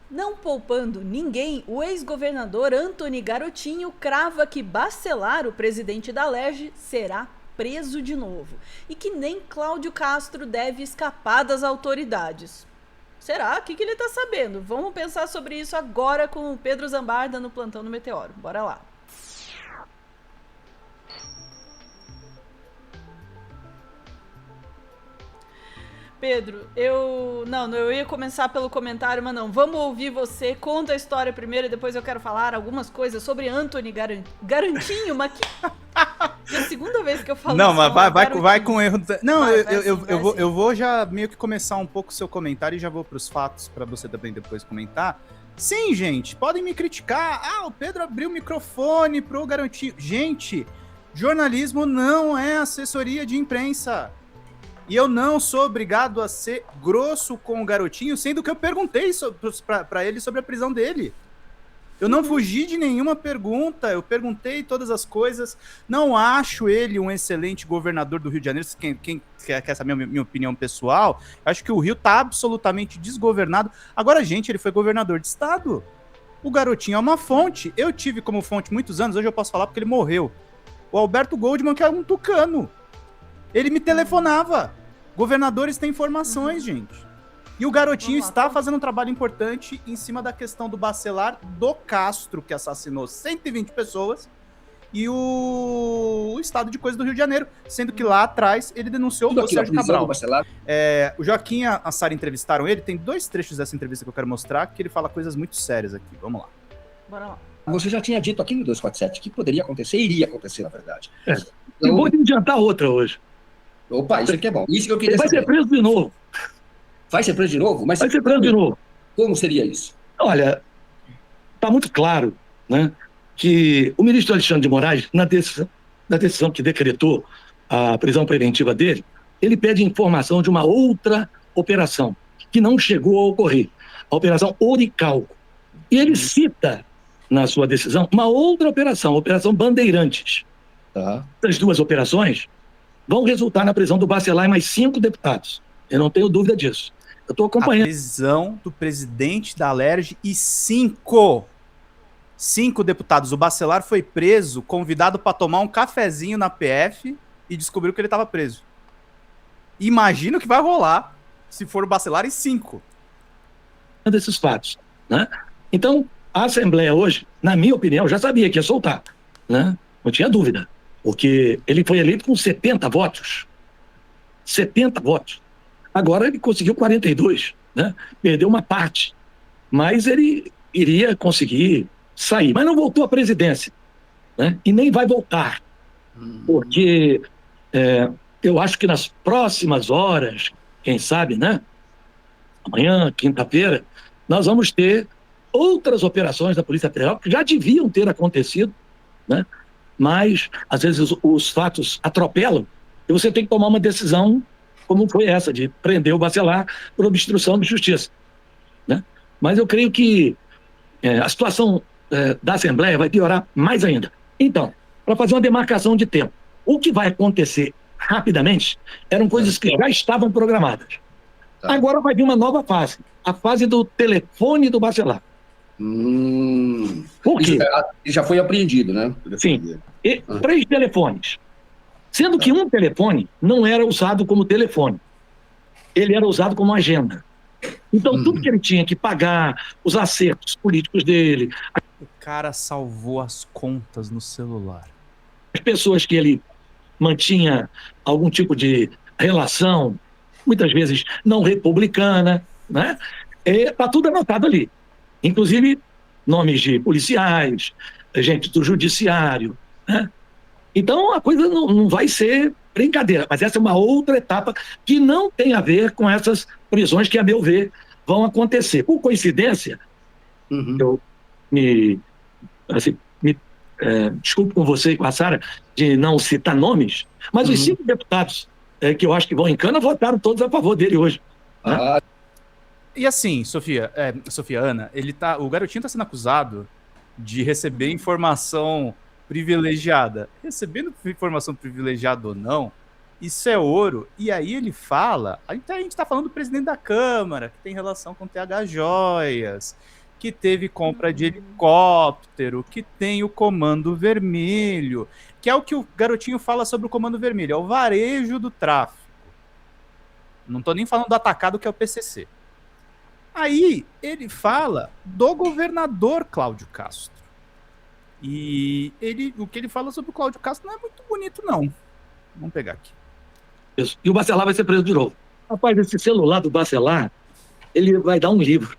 Não poupando ninguém, o ex-governador Antony Garotinho crava que Bacelar, o presidente da Alerj, será preso de novo e que nem Cláudio Castro deve escapar das autoridades. Será? O que ele tá sabendo? Vamos pensar sobre isso agora com o Pedro Zambarda no Plantão do Meteoro. Bora lá. Pedro, eu ia começar pelo comentário, mas não. Vamos ouvir você, conta a história primeiro e depois eu quero falar algumas coisas sobre Antony Garantinho, mas que... É a segunda vez que eu falo não, isso. Não, mas vai com erro. Não, eu vou já meio que começar um pouco o seu comentário e já vou pros fatos para você também depois comentar. Sim, gente, podem me criticar. Ah, o Pedro abriu o microfone pro Garantinho. Gente, jornalismo não é assessoria de imprensa. E eu não sou obrigado a ser grosso com o Garotinho, sendo que eu perguntei para ele sobre a prisão dele. Eu não fugi de nenhuma pergunta, eu perguntei todas as coisas. Não acho ele um excelente governador do Rio de Janeiro. Quem quer saber a minha opinião pessoal, acho que o Rio tá absolutamente desgovernado. Agora, gente, ele foi governador de estado. O Garotinho é uma fonte. Eu tive como fonte muitos anos, hoje eu posso falar porque ele morreu. O Alberto Goldman, que é um tucano. Ele me telefonava. Governadores têm informações, gente. E o Garotinho está fazendo um trabalho importante em cima da questão do Bacelar do Castro, que assassinou 120 pessoas, e o estado de coisa do Rio de Janeiro, sendo que lá atrás ele denunciou o Sérgio Cabral. O Joaquim e a Sara entrevistaram ele, tem 2 trechos dessa entrevista que eu quero mostrar, que ele fala coisas muito sérias aqui. Vamos lá. Bora lá. Você já tinha dito aqui no 247 que poderia acontecer, iria acontecer, na verdade. Eu vou adiantar outra hoje. Opa, isso aqui é bom. Isso que eu queria saber. Vai ser preso de novo. Vai ser preso de novo? Mas vai ser preso de novo. Como seria isso? Olha, está muito claro, né, que o ministro Alexandre de Moraes, na decisão que decretou a prisão preventiva dele, ele pede informação de uma outra operação que não chegou a ocorrer, a Operação Oricalco. E ele cita, na sua decisão, uma outra operação, a Operação Bandeirantes. Tá. Essas 2 operações vão resultar na prisão do Bacelar e mais 5 deputados. Eu não tenho dúvida disso. Eu estou acompanhando. A prisão do presidente da Alerj e 5 deputados. O Bacelar foi preso, convidado para tomar um cafezinho na PF e descobriu que ele estava preso. Imagina o que vai rolar se for o Bacelar e 5. Desses fatos, né? Então, a Assembleia hoje, na minha opinião, já sabia que ia soltar, né? Não tinha dúvida. Porque ele foi eleito com 70 votos. 70 votos. Agora ele conseguiu 42, né? Perdeu uma parte. Mas ele iria conseguir sair. Mas não voltou à presidência, né? E nem vai voltar. Porque eu acho que nas próximas horas, quem sabe, né? Amanhã, quinta-feira, nós vamos ter outras operações da Polícia Federal que já deviam ter acontecido, né? Mas, às vezes, os fatos atropelam e você tem que tomar uma decisão como foi essa, de prender o Bacelar por obstrução de justiça, né? Mas eu creio que a situação da Assembleia vai piorar mais ainda. Então, para fazer uma demarcação de tempo, o que vai acontecer rapidamente eram coisas que já estavam programadas. Tá. Agora vai vir uma nova fase, a fase do telefone do Bacelar. Por quê? Já foi apreendido, né? Sim. 3 telefones. Sendo que um telefone não era usado como telefone. Ele era usado como agenda. Então, tudo que ele tinha que pagar, os acertos políticos dele... O cara salvou as contas no celular. As pessoas que ele mantinha algum tipo de relação, muitas vezes não republicana, né? Está tudo anotado ali. Inclusive, nomes de policiais, gente do judiciário, né? Então, a coisa não vai ser brincadeira, mas essa é uma outra etapa que não tem a ver com essas prisões que, a meu ver, vão acontecer. Por coincidência, eu desculpe com você e com a Sara de não citar nomes, mas os 5 deputados que eu acho que vão em cana votaram todos a favor dele hoje. Né? E assim, Sofia, Ana, o Garotinho está sendo acusado de receber informação privilegiada. Recebendo informação privilegiada ou não, isso é ouro. E aí ele fala, a gente está falando do presidente da Câmara, que tem relação com o TH Joias, que teve compra de helicóptero, que tem o Comando Vermelho, que é o que o garotinho fala sobre o Comando Vermelho, é o varejo do tráfico. Não tô nem falando do atacado, que é o PCC. Aí ele fala do governador Cláudio Castro. E o que ele fala sobre o Cláudio Castro não é muito bonito, não. Vamos pegar aqui. Isso. E o Bacelar vai ser preso de novo. Rapaz, esse celular do Bacelar, ele vai dar um livro.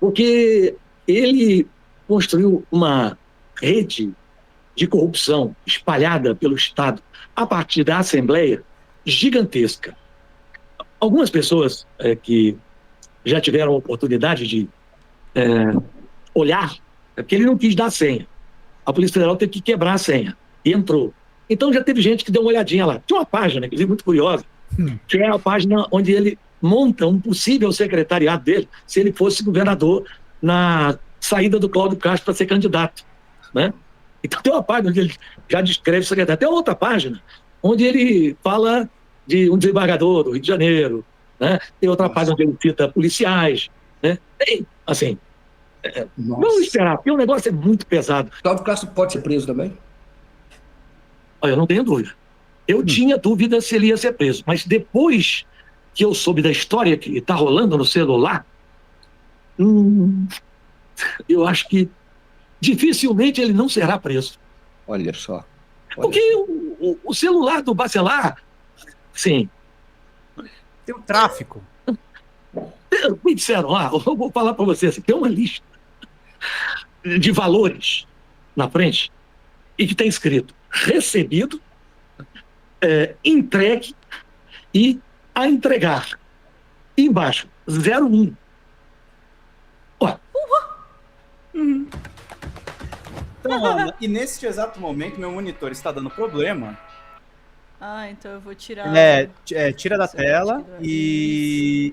Porque ele construiu uma rede de corrupção espalhada pelo Estado a partir da Assembleia gigantesca. Algumas pessoas que já tiveram a oportunidade de olhar, porque ele não quis dar a senha. A Polícia Federal teve que quebrar a senha. E entrou. Então já teve gente que deu uma olhadinha lá. Tinha uma página, inclusive, muito curiosa, que é a página onde ele monta um possível secretariado dele, se ele fosse governador na saída do Cláudio Castro para ser candidato, né? Então tem uma página onde ele já descreve o secretário. Tem outra página onde ele fala de um desembargador do Rio de Janeiro, né? Tem outra página onde ele cita policiais, né? Tem, assim, vamos esperar, porque o negócio é muito pesado. Cláudio Castro pode ser preso também? Eu não tenho dúvida. Eu tinha dúvida se ele ia ser preso, mas depois que eu soube da história que está rolando no celular, eu acho que dificilmente ele não será preso. Olha só. Porque o celular do Bacelar, sim. Tem o tráfico. Me disseram, eu vou falar para você, assim, tem uma lista de valores na frente e que tem escrito recebido, entregue e a entregar. E embaixo, 01. Então, Ana, e nesse exato momento, meu monitor está dando problema. Então eu vou tirar... Tira da tela e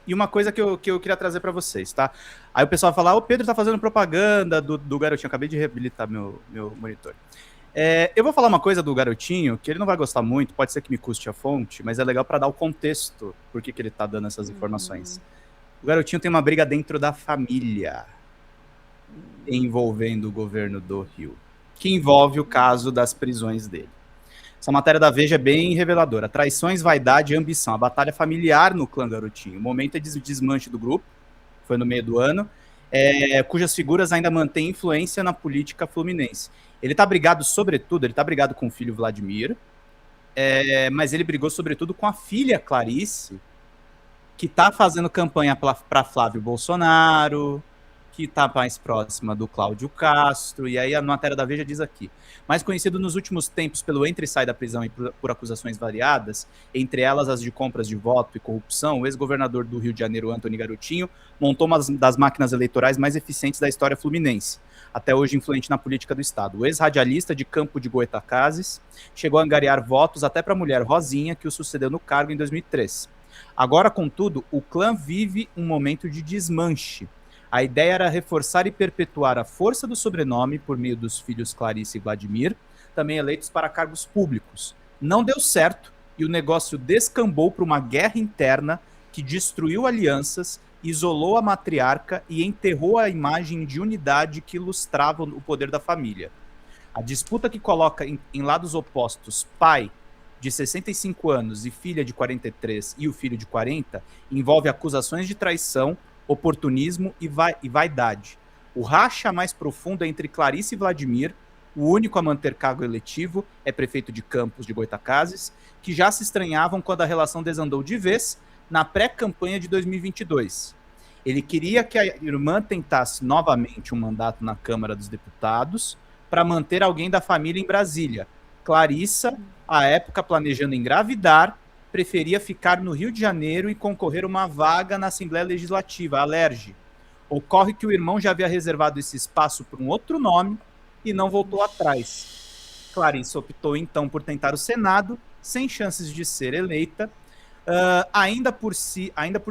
uma coisa que eu queria trazer para vocês, tá? Aí o pessoal vai falar, o Pedro tá fazendo propaganda do garotinho. Acabei de reabilitar meu monitor. Eu vou falar uma coisa do garotinho, que ele não vai gostar muito, pode ser que me custe a fonte, mas é legal para dar o contexto por que ele tá dando essas informações. O garotinho tem uma briga dentro da família envolvendo o governo do Rio, que envolve o caso das prisões dele. Essa matéria da Veja é bem reveladora. Traições, vaidade e ambição. A batalha familiar no clã Garotinho. O momento é de desmanche do grupo, foi no meio do ano, cujas figuras ainda mantêm influência na política fluminense. Ele tá brigado, sobretudo, com o filho Vladimir, mas ele brigou, sobretudo, com a filha Clarice, que tá fazendo campanha para Flávio Bolsonaro, que tá mais próxima do Cláudio Castro, e aí a matéria da Veja diz aqui: mais conhecido nos últimos tempos pelo entra e sai da prisão e por acusações variadas, entre elas as de compras de voto e corrupção, o ex-governador do Rio de Janeiro, Antony Garotinho, montou uma das máquinas eleitorais mais eficientes da história fluminense, até hoje influente na política do estado. O ex-radialista de Campo de Goytacazes chegou a angariar votos até para a mulher Rosinha, que o sucedeu no cargo em 2003. Agora, contudo, o clã vive um momento de desmanche. A ideia era reforçar e perpetuar a força do sobrenome por meio dos filhos Clarice e Vladimir, também eleitos para cargos públicos. Não deu certo e o negócio descambou para uma guerra interna que destruiu alianças, isolou a matriarca e enterrou a imagem de unidade que ilustrava o poder da família. A disputa que coloca em lados opostos pai de 65 anos e filha de 43 e o filho de 40 envolve acusações de traição, oportunismo e vaidade. O racha mais profundo é entre Clarice e Vladimir, o único a manter cargo eletivo é prefeito de Campos de Goytacazes, que já se estranhavam quando a relação desandou de vez na pré-campanha de 2022. Ele queria que a irmã tentasse novamente um mandato na Câmara dos Deputados para manter alguém da família em Brasília. Clarissa, à época planejando engravidar, preferia ficar no Rio de Janeiro e concorrer uma vaga na Assembleia Legislativa, a Alerj. Ocorre que o irmão já havia reservado esse espaço para um outro nome e não voltou atrás. Clarissa optou então por tentar o Senado, sem chances de ser eleita, ainda por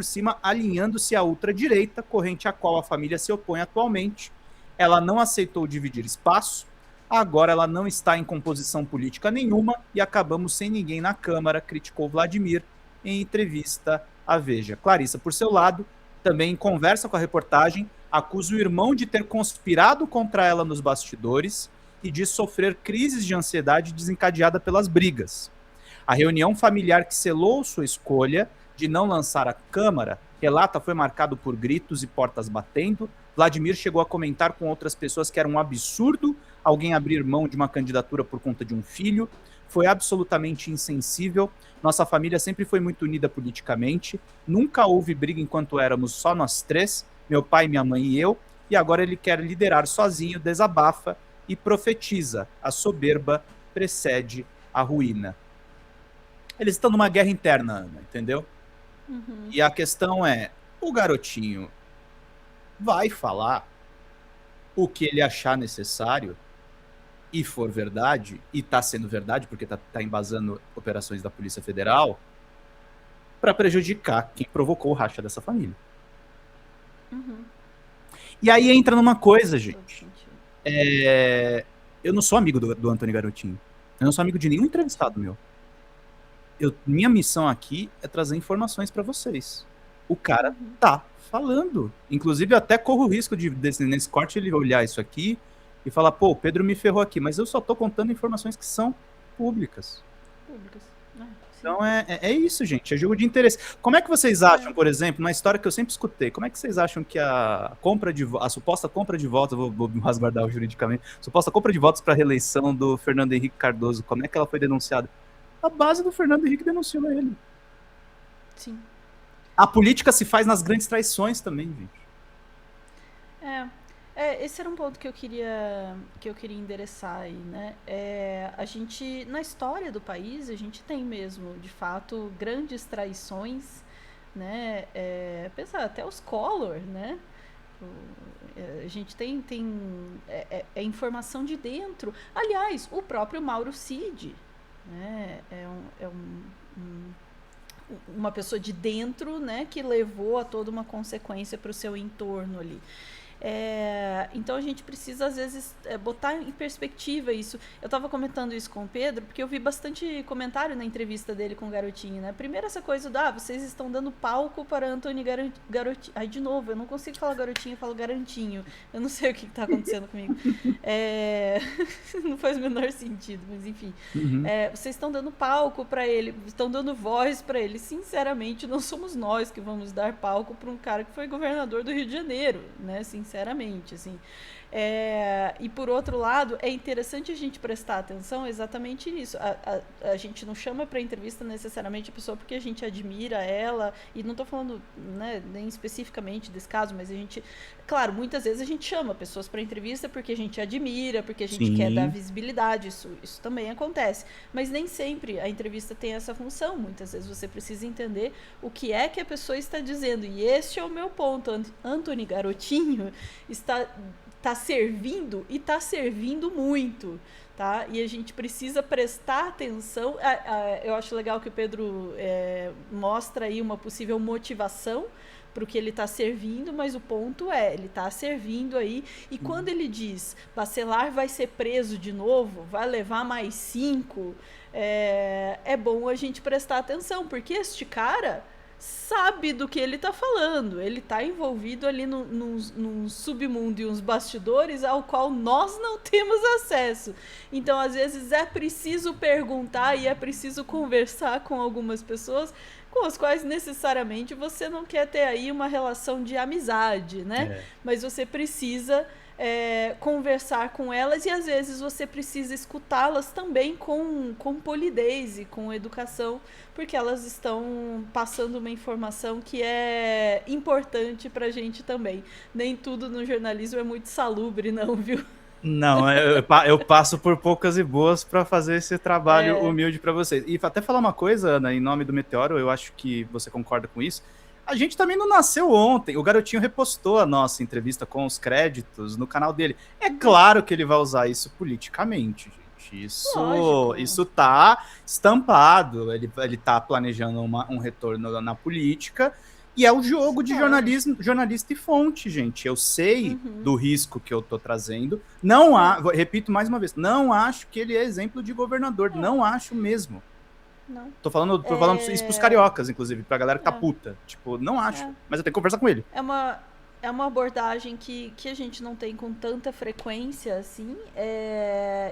cima alinhando-se à ultradireita, corrente à qual a família se opõe atualmente. Ela não aceitou dividir espaço, agora ela não está em composição política nenhuma e acabamos sem ninguém na Câmara, criticou Vladimir em entrevista à Veja. Clarissa, por seu lado, também, em conversa com a reportagem, acusa o irmão de ter conspirado contra ela nos bastidores e de sofrer crises de ansiedade desencadeada pelas brigas. A reunião familiar que selou sua escolha de não lançar a Câmara, relata, foi marcado por gritos e portas batendo. Vladimir chegou a comentar com outras pessoas que era um absurdo alguém abrir mão de uma candidatura por conta de um filho. Foi absolutamente insensível. Nossa família sempre foi muito unida politicamente. Nunca houve briga enquanto éramos só nós três, meu pai, minha mãe e eu. E agora ele quer liderar sozinho, desabafa e profetiza. A soberba precede a ruína. Eles estão numa guerra interna, Ana, entendeu? Uhum. E a questão é, o garotinho vai falar o que ele achar necessário e for verdade, e tá sendo verdade, porque tá embasando operações da Polícia Federal, para prejudicar quem provocou o racha dessa família. Uhum. E aí entra numa coisa, gente. Eu não sou amigo do Antônio Garotinho. Eu não sou amigo de nenhum entrevistado meu. Minha missão aqui é trazer informações para vocês. O cara tá falando. Inclusive, eu até corro o risco nesse corte ele olhar isso aqui e falar, pô, o Pedro me ferrou aqui, mas eu só tô contando informações que são públicas. Então é isso, gente, é jogo de interesse. Como é que vocês acham, por exemplo, uma história que eu sempre escutei, como é que vocês acham que a suposta compra de votos, vou me rasguardar juridicamente, suposta compra de votos para a reeleição do Fernando Henrique Cardoso, como é que ela foi denunciada? A base do Fernando Henrique denunciou ele. Sim. A política se faz nas grandes traições também, gente. Esse era um ponto que eu queria endereçar aí, né? A gente, na história do país, a gente tem mesmo, de fato, grandes traições, né? Pensar até os Collor, né? A gente tem informação de dentro. Aliás, o próprio Mauro Cid, né? Uma pessoa de dentro, né, que levou a toda uma consequência para o seu entorno ali. Então a gente precisa, às vezes, botar em perspectiva isso. Eu estava comentando isso com o Pedro, porque eu vi bastante comentário na entrevista dele com o Garotinho, né? Primeiro essa coisa do, vocês estão dando palco para Antônio Garotinho. Aí, de novo, eu não consigo falar Garotinho, eu falo Garantinho. Eu não sei o que está acontecendo comigo. Não faz o menor sentido, mas enfim. Uhum. Vocês estão dando palco para ele, estão dando voz para ele. Sinceramente, não somos nós que vamos dar palco para um cara que foi governador do Rio de Janeiro, né? Sinceramente, assim. E por outro lado, é interessante a gente prestar atenção exatamente nisso. A gente não chama para entrevista necessariamente a pessoa porque a gente admira ela, e não estou falando, né, nem especificamente desse caso, mas a gente, claro, muitas vezes a gente chama pessoas para entrevista porque a gente admira, porque a gente quer dar visibilidade, isso também acontece, mas nem sempre a entrevista tem essa função. Muitas vezes você precisa entender o que é que a pessoa está dizendo, e este é o meu ponto. Antônio Garotinho está servindo, e está servindo muito, tá? E a gente precisa prestar atenção. Eu acho legal que o Pedro mostra aí uma possível motivação para o que ele está servindo, mas o ponto ele está servindo aí, e quando ele diz Bacelar vai ser preso de novo, vai levar mais 5, é bom a gente prestar atenção, porque este cara sabe do que ele está falando. Ele está envolvido ali num submundo e uns bastidores ao qual nós não temos acesso. Então, às vezes, é preciso perguntar e é preciso conversar com algumas pessoas com as quais necessariamente você não quer ter aí uma relação de amizade, né? Mas você precisa conversar com elas, e às vezes você precisa escutá-las também com polidez e com educação, porque elas estão passando uma informação que é importante pra gente também. Nem tudo no jornalismo é muito salubre, não, viu? Não, eu passo por poucas e boas para fazer esse trabalho humilde para vocês. E até falar uma coisa, Ana, em nome do Meteoro, eu acho que você concorda com isso. A gente também não nasceu ontem. O Garotinho repostou a nossa entrevista com os créditos no canal dele. É claro que ele vai usar isso politicamente, gente. Isso tá estampado. Ele tá planejando um retorno na política. E é o jogo de jornalista e fonte, gente. Eu sei do risco que eu tô trazendo. Repito mais uma vez, não acho que ele é exemplo de governador. Não acho mesmo. Não. Tô falando isso pros cariocas, inclusive, pra galera que tá puta. Tipo, não acho, mas eu tenho que conversar com ele. É uma abordagem que a gente não tem com tanta frequência, assim,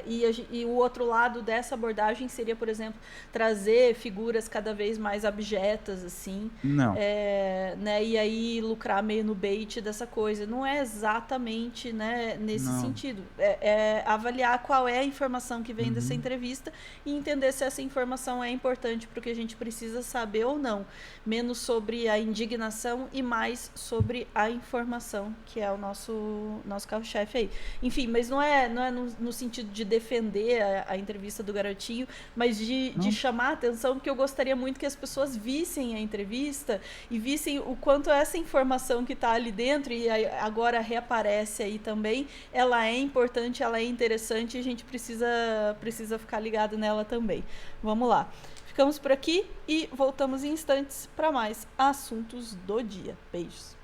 e o outro lado dessa abordagem seria, por exemplo, trazer figuras cada vez mais abjetas, assim, não. Né, e aí lucrar meio no bait dessa coisa. Não é exatamente, né, nesse sentido. É avaliar qual é a informação que vem dessa entrevista e entender se essa informação é importante para o que a gente precisa saber ou não. Menos sobre a indignação e mais sobre a informação, que é o nosso carro-chefe aí. Enfim, mas não é no sentido de defender a entrevista do Garotinho, mas de chamar a atenção, porque eu gostaria muito que as pessoas vissem a entrevista e vissem o quanto essa informação que está ali dentro, e agora reaparece aí também, ela é importante, ela é interessante e a gente precisa ficar ligado nela também. Vamos lá. Ficamos por aqui e voltamos em instantes para mais assuntos do dia. Beijos.